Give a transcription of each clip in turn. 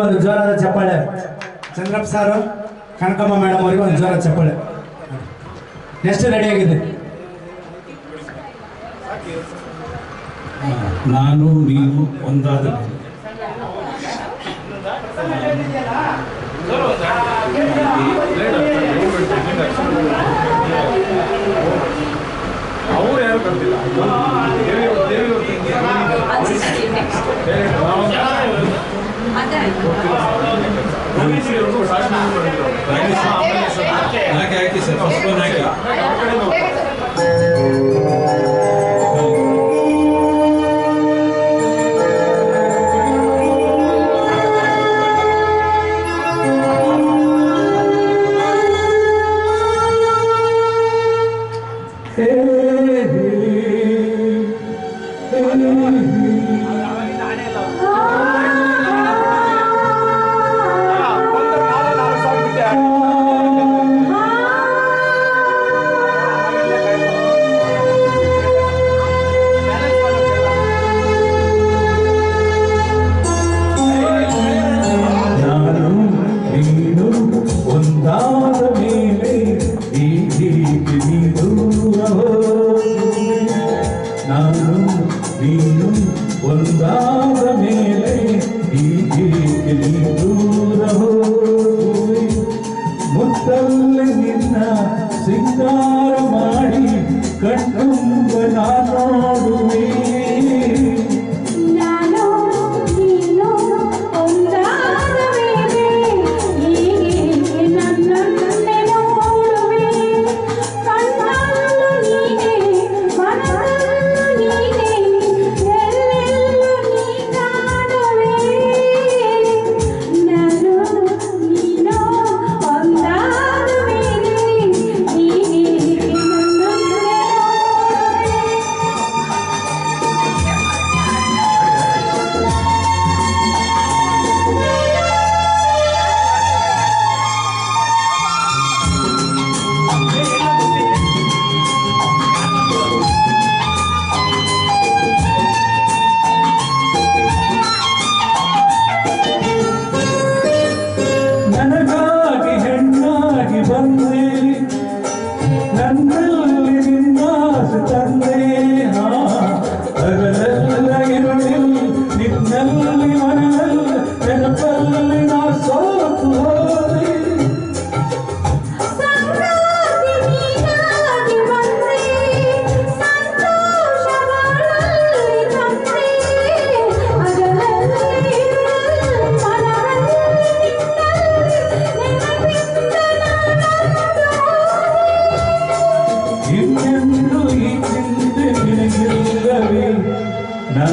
ಒಂದು ಜೋರಾದ ಚಪ್ಪಾಳೆ. ಚಂದ್ರಪ್ಪ ಸಾರು, ಕನಕಮ್ಮ ಮೇಡಮ್ ಅವರಿಗೆ ಒಂದು ಜೋರಾದ ಚಪ್ಪಾಳೆ. ಎಷ್ಟು ರೆಡಿ ಆಗಿದೆ? ನಾನು ನೀನು ಒಂದಾದ ಅವ್ರು ಯಾರು ಕರ್ತಿಲ್ಲ. ಹಾಕಿ ಸರ್, ಫಸ್ಟ್ ಒನ್ ಹಾಕಿ. ಸಿಂಗಾರ ಮಾಡಿ ಕಣ್ಣುಂಬ ನೋಡುವೆ.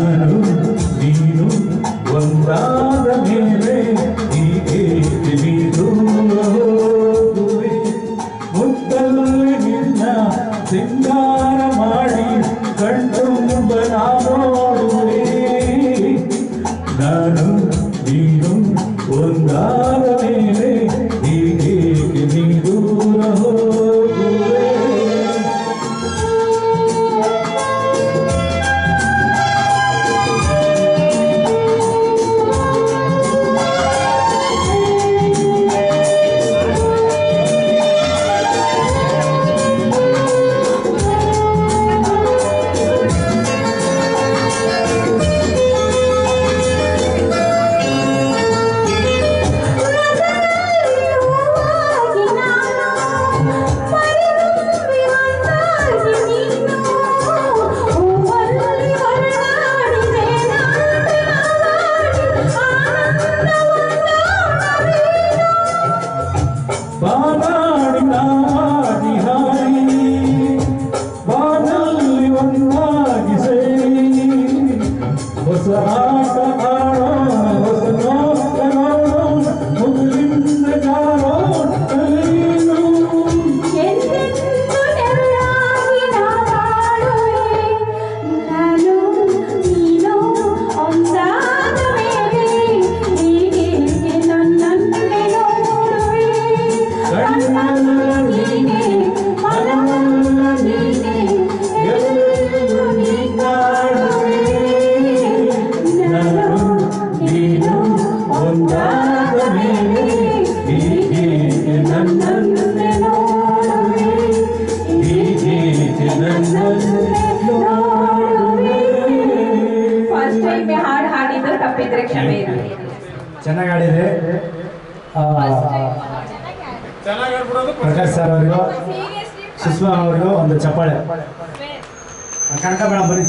ನಾನು ನೀನು ಒಂದಾದ ಮೇಲೆ ಹೀಗೆ ದೂರ ಹೋಗುವೆ. ಮುತ್ತಲ್ಲಿ ನಿನ್ನ ಸಿಂಗಾರ ಮಾಡಿ ಕಣ್ಣುಂಬ ನೋಡುವೆ. ನಾನು ನೀನು ಒಂದಾದ ಮೇಲೆ ಹೀಗೆ ದೂರ ಹೋಗುವೆ. Thank you. ತಪ್ಪಿದ್ರೆ ಕ್ಷಮೆ ಇರಲಿ. ಚೆನ್ನಾಗಿ ಆಡಿದ್ರಿ. ಪ್ರಕಾಶ್ ಸರ್ ಅವರಿಗೂ ಸುಷ್ಮಾ ಅವರಿಗೂ ಒಂದು ಚಪ್ಪಾಳೆ. ಕನಕ ಮೇಡಮ್ ಬನ್ನಿ.